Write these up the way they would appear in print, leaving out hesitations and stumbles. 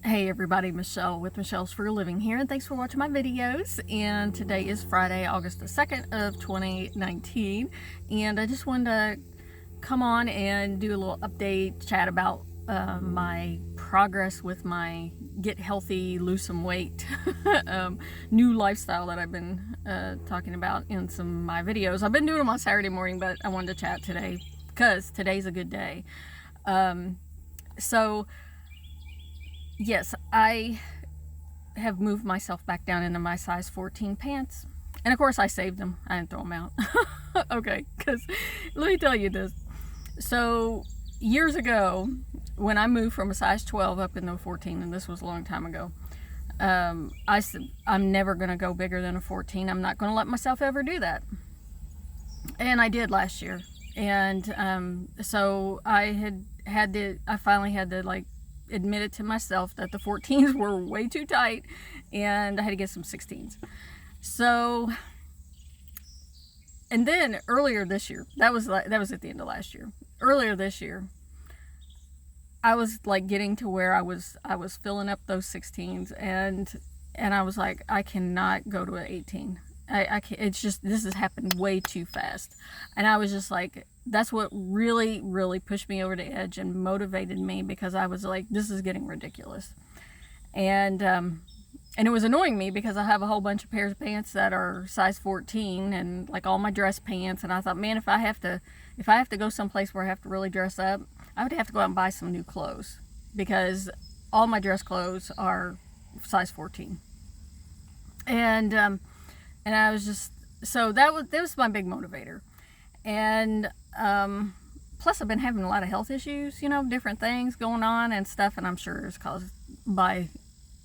Hey everybody, Michelle with Michelle's for a Living here, and thanks for watching my videos. And today is Friday, August the 2nd of 2019, and I just wanted to come on and do a little update, chat about my progress with my get healthy, lose some weight new lifestyle that I've been talking about in some of my videos. I've been doing them on Saturday morning, but I wanted to chat today because today's a good day. Yes, I have moved myself back down into my size 14 pants. And of course I saved them. I didn't throw them out. Okay, because let me tell you this. So years ago, when I moved from a size 12 up into a 14, and this was a long time ago, I said, I'm never going to go bigger than a 14. I'm not going to let myself ever do that. And I did last year. And so I finally had to like admitted to myself that the 14s were way too tight and I had to get some 16s. So, and then earlier this year, that was at the end of last year. Earlier this year, I was like getting to where I was filling up those 16s and I was like, I cannot go to an 18. I can't, it's just, this has happened way too fast. And I was just like, that's what really, really pushed me over the edge and motivated me, because I was like, this is getting ridiculous. And it was annoying me because I have a whole bunch of pairs of pants that are size 14 and like all my dress pants. And I thought, man, if I have to go someplace where I have to really dress up, I would have to go out and buy some new clothes, because all my dress clothes are size 14. And I was just, so that was my big motivator. And plus I've been having a lot of health issues, different things going on and stuff, and I'm sure it's caused by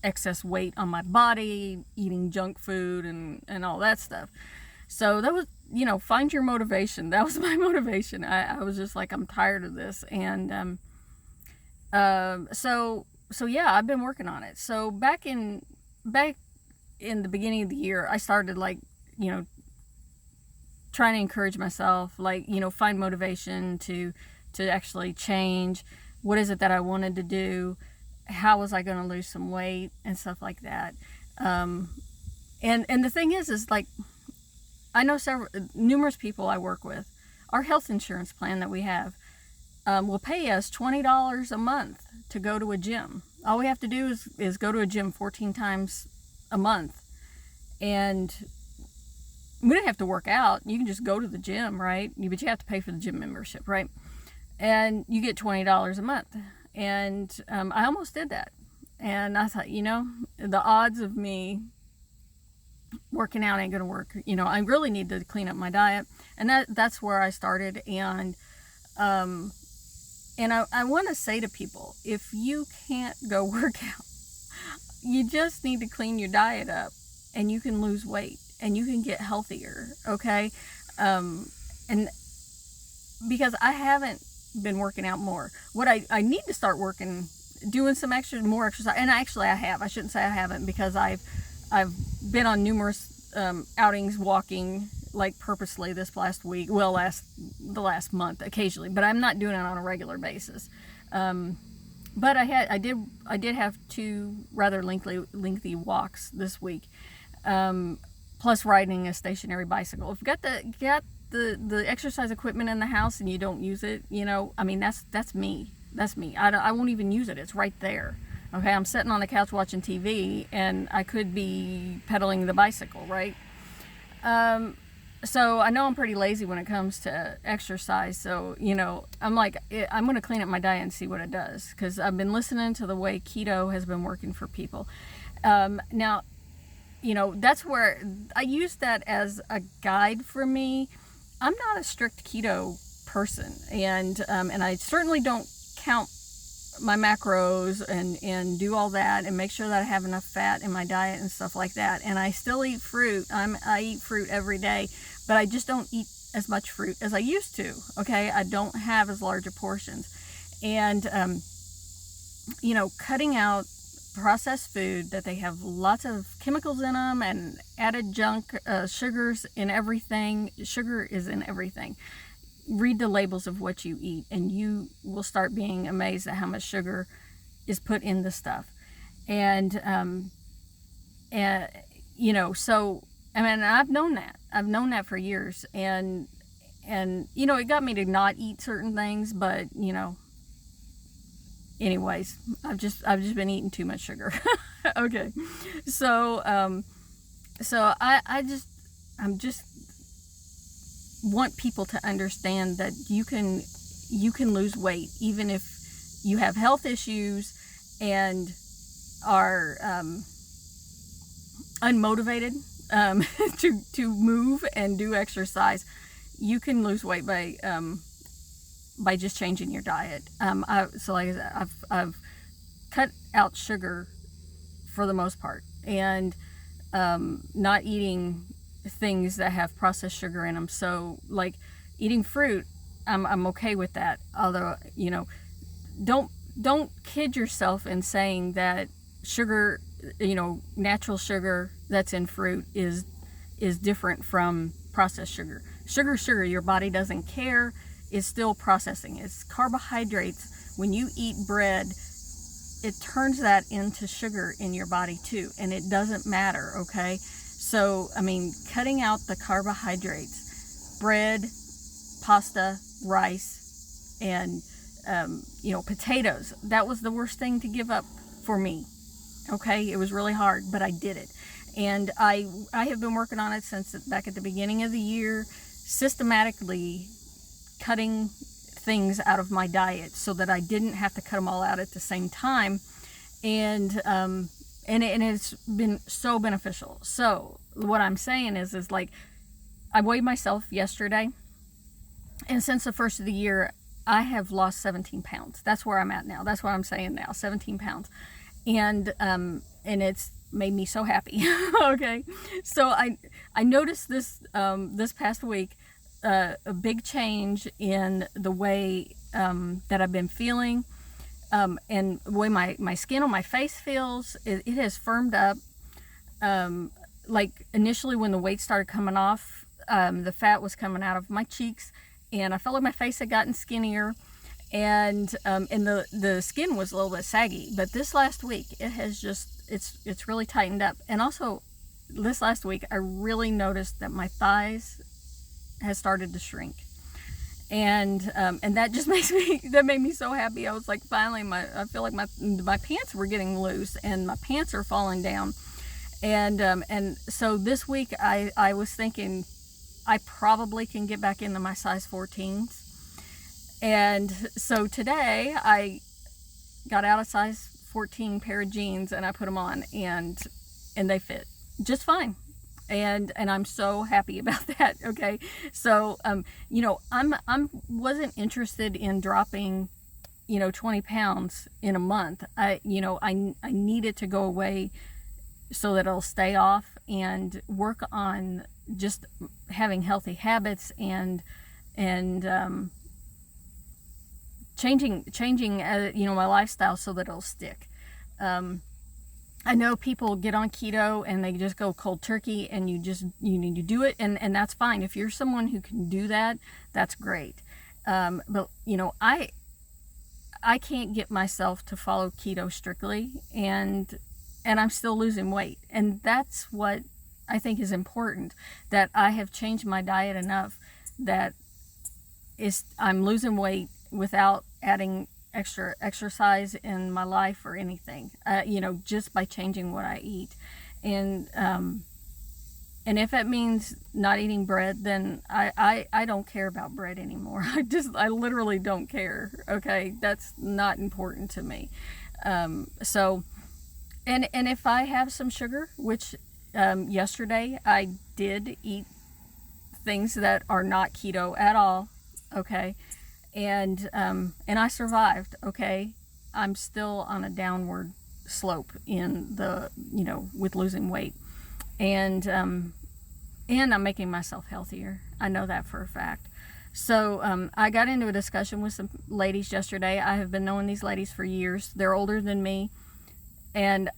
excess weight on my body, eating junk food and all that stuff. So that was, find your motivation. That was my motivation. I was just like, I'm tired of this. And so yeah, I've been working on it. So back in the beginning of the year, I started like, trying to encourage myself, like, find motivation to actually change. What is it that I wanted to do? How was I going to lose some weight and stuff like that? And the thing is like, I know numerous people I work with. Our health insurance plan that we have will pay us $20 a month to go to a gym. All we have to do is go to a gym 14 times a month. And we don't have to work out. You can just go to the gym, right? But you have to pay for the gym membership, right? And you get $20 a month. And I almost did that. And I thought, the odds of me working out ain't going to work. I really need to clean up my diet. And that's where I started. And I want to say to people, if you can't go work out, you just need to clean your diet up and you can lose weight. And you can get healthier, okay? And because I haven't been working out more. What I need to start doing some more exercise. And actually I have. I shouldn't say I haven't, because I've been on numerous outings walking, like purposely this last week. Well, the last month occasionally, but I'm not doing it on a regular basis. But I did have 2 rather lengthy walks this week. Plus riding a stationary bicycle. If you got the exercise equipment in the house and you don't use it, that's me. That's me. I won't even use it. It's right there. Okay, I'm sitting on the couch watching TV and I could be pedaling the bicycle, right? So I know I'm pretty lazy when it comes to exercise. So, I'm like, I'm going to clean up my diet and see what it does, because I've been listening to the way keto has been working for people. Now, that's where I use that as a guide for me. I'm not a strict keto person, and I certainly don't count my macros and do all that and make sure that I have enough fat in my diet and stuff like that. And I still eat fruit. I eat fruit every day, but I just don't eat as much fruit as I used to. Okay, I don't have as large of portions, and cutting out processed food that they have lots of chemicals in them and added junk, sugars in everything. Sugar is in everything. Read the labels of what you eat and you will start being amazed at how much sugar is put in the stuff. And and so I mean, I've known that. I've known that for years, and it got me to not eat certain things, but anyways, I've just been eating too much sugar. Okay, so I'm just want people to understand that you can lose weight even if you have health issues and are unmotivated to move and do exercise. You can lose weight by just changing your diet. So like I said, I've cut out sugar for the most part, and not eating things that have processed sugar in them. So like eating fruit, I'm okay with that. Although don't kid yourself in saying that sugar, natural sugar that's in fruit is different from processed sugar. Sugar, your body doesn't care. It's still processing. It's carbohydrates. When you eat bread, it turns that into sugar in your body too, and it doesn't matter, okay? So, I mean, cutting out the carbohydrates, bread, pasta, rice, and, potatoes, that was the worst thing to give up for me, okay? It was really hard, but I did it. And I have been working on it since back at the beginning of the year, systematically cutting things out of my diet so that I didn't have to cut them all out at the same time, and it's been so beneficial. So what I'm saying is like, I weighed myself yesterday, and since the first of the year I have lost 17 pounds. That's where I'm at now. That's what I'm saying now, 17 pounds, and it's made me so happy. Okay, so I noticed this this past week, a big change in the way that I've been feeling, and the way my skin on my face feels. It has firmed up. Like initially when the weight started coming off, the fat was coming out of my cheeks, and I felt like my face had gotten skinnier, and the skin was a little bit saggy. But this last week, it has just it's really tightened up. And also this last week, I really noticed that my thighs has started to shrink, and that just made me so happy. I was like, finally, I feel like my pants were getting loose, and my pants are falling down, and so this week I was thinking I probably can get back into my size 14s, and so today I got out a size 14 pair of jeans and I put them on, and they fit just fine. And I'm so happy about that. Okay, so I'm wasn't interested in dropping 20 pounds in a month. I need it to go away so that it'll stay off, and work on just having healthy habits and changing my lifestyle so that it'll stick. I know people get on keto and they just go cold turkey, and you need to do it, and that's fine. If you're someone who can do that, that's great. But I can't get myself to follow keto strictly, and I'm still losing weight, and that's what I think is important. That I have changed my diet enough that I'm losing weight without adding extra exercise in my life or anything, just by changing what I eat. And if it means not eating bread, then I don't care about bread anymore. I literally don't care. Okay, that's not important to me. So and if I have some sugar, which yesterday I did eat things that are not keto at all, okay, and I survived. Okay, I'm still on a downward slope in the with losing weight, and I'm making myself healthier. I know that for a fact. So I got into a discussion with some ladies yesterday. I have been knowing these ladies for years. They're older than me, and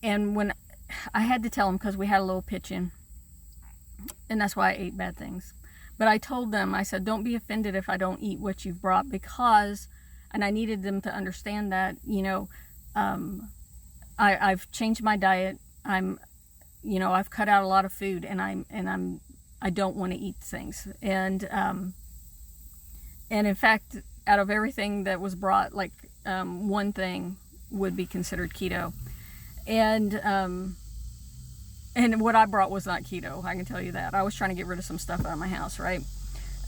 when I had to tell them, because we had a little pitch in, and that's why I ate bad things. But I told them, I said, don't be offended if I don't eat what you've brought, because, and I needed them to understand that, I've changed my diet. I've cut out a lot of food, and I don't want to eat things. And in fact, out of everything that was brought, like one thing would be considered keto, and what I brought was not keto. I can tell you that. I was trying to get rid of some stuff out of my house, right?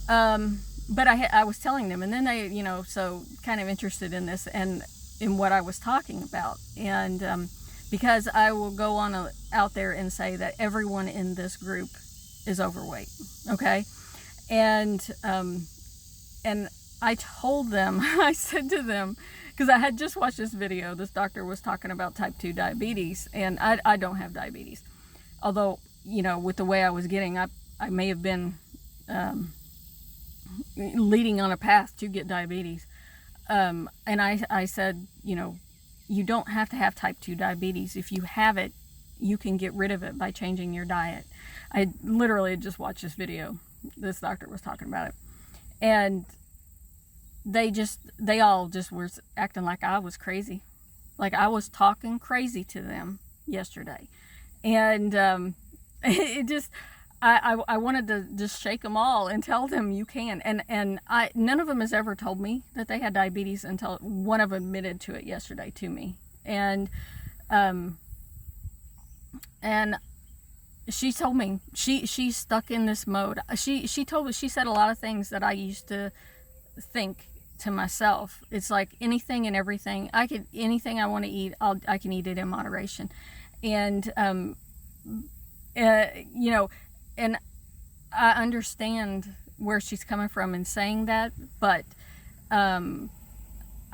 But I was telling them, and then they, so kind of interested in this and in what I was talking about, and because I will go on out there and say that everyone in this group is overweight, okay, and I told them, I said to them, because I had just watched this video. This doctor was talking about type 2 diabetes, and I don't have diabetes, although with the way I was getting, I may have been leading on a path to get diabetes. And I said, you don't have to have type 2 diabetes. If you have it, you can get rid of it by changing your diet. I literally just watched this video. This doctor was talking about it. And they all just were acting like I was crazy. Like I was talking crazy to them yesterday. And it just, I wanted to just shake them all and tell them you can. And none of them has ever told me that they had diabetes until one of them admitted to it yesterday to me. And she told me she's stuck in this mode. She said a lot of things that I used to think to myself. It's like anything and everything. Anything I want to eat, I can eat it in moderation. And and I understand where she's coming from in saying that, but I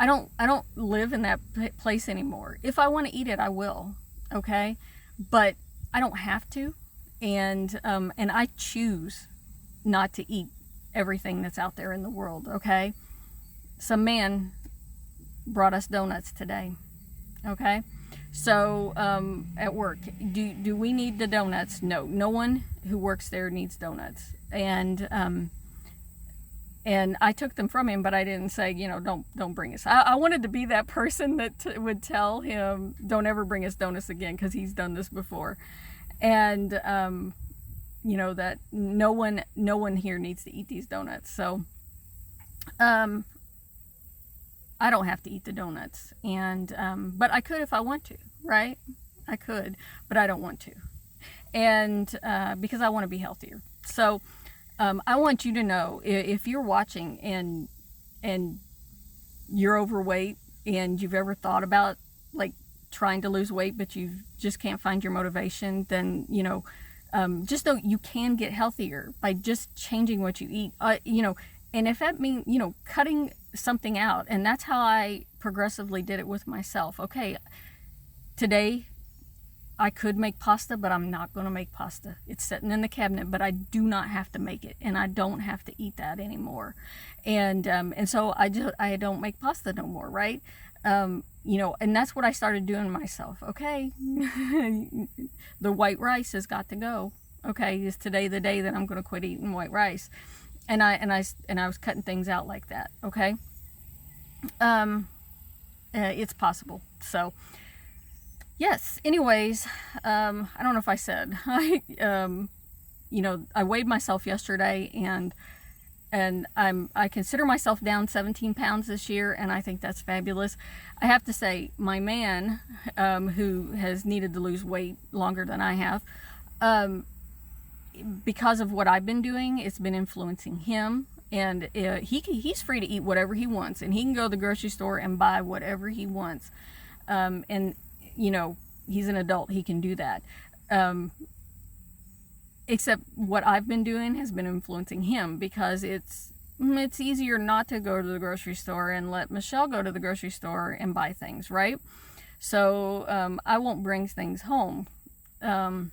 don't live in that place anymore. If I want to eat it, I will, okay? But I don't have to, and I choose not to eat everything that's out there in the world, okay? Some man brought us donuts today, okay? So at work, do we need the donuts? No one who works there needs donuts. And I took them from him, but I didn't say, don't bring us. I wanted to be that person that would tell him, don't ever bring us donuts again, because he's done this before. And that no one here needs to eat these donuts. So I don't have to eat the donuts, and but I could if I want to, right? I could, but I don't want to, and because I want to be healthier. So I want you to know, if you're watching and you're overweight and you've ever thought about like trying to lose weight, but you just can't find your motivation, then just know you can get healthier by just changing what you eat. And if that means cutting something out, and that's how I progressively did it with myself. Okay, today I could make pasta, but I'm not going to make pasta. It's sitting in the cabinet, but I do not have to make it, and I don't have to eat that anymore. And so I don't make pasta no more, right? And that's what I started doing myself. Okay, the white rice has got to go. Okay, is today the day that I'm going to quit eating white rice? And I was cutting things out like that. Okay, it's possible. So yes. Anyways, I don't know if I said I weighed myself yesterday, and I consider myself down 17 pounds this year, and I think that's fabulous. I have to say, my man, who has needed to lose weight longer than I have, because of what I've been doing, it's been influencing him, and he's free to eat whatever he wants, and he can go to the grocery store and buy whatever he wants, and he's an adult, he can do that, except what I've been doing has been influencing him, because it's easier not to go to the grocery store and let Michelle go to the grocery store and buy things, right? So I won't bring things home. And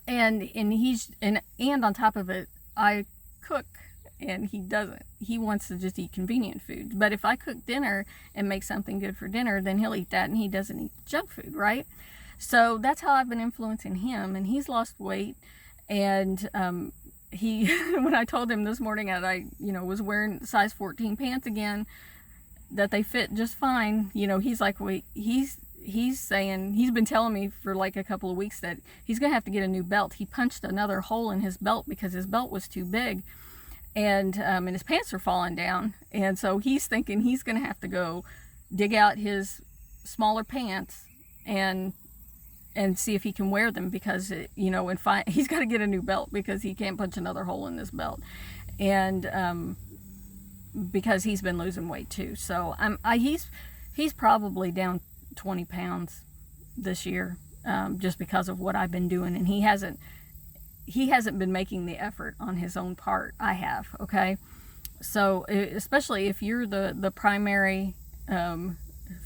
on top of it, I cook, and he doesn't. He wants to just eat convenient food. But if I cook dinner and make something good for dinner, then he'll eat that, and he doesn't eat junk food, right? So that's how I've been influencing him, and he's lost weight. And he, when I told him this morning that I, was wearing size 14 pants again, that they fit just fine, he's like, wait, he's saying, he's been telling me for like a couple of weeks that he's gonna have to get a new belt. He punched another hole in his belt because his belt was too big, and his pants are falling down, and so he's thinking he's gonna have to go dig out his smaller pants and see if he can wear them, because he's got to get a new belt because he can't punch another hole in this belt, and because he's been losing weight too. So he's probably down 20 pounds this year, just because of what I've been doing, and he hasn't been making the effort on his own part. I have. Okay, so especially if you're the primary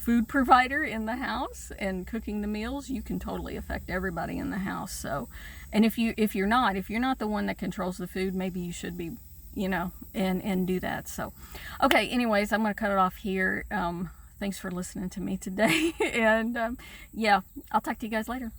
food provider in the house and cooking the meals, you can totally affect everybody in the house. So, and if you're not the one that controls the food, maybe you should be, and do that. So, okay, anyways, I'm going to cut it off here. Thanks for listening to me today. And yeah, I'll talk to you guys later.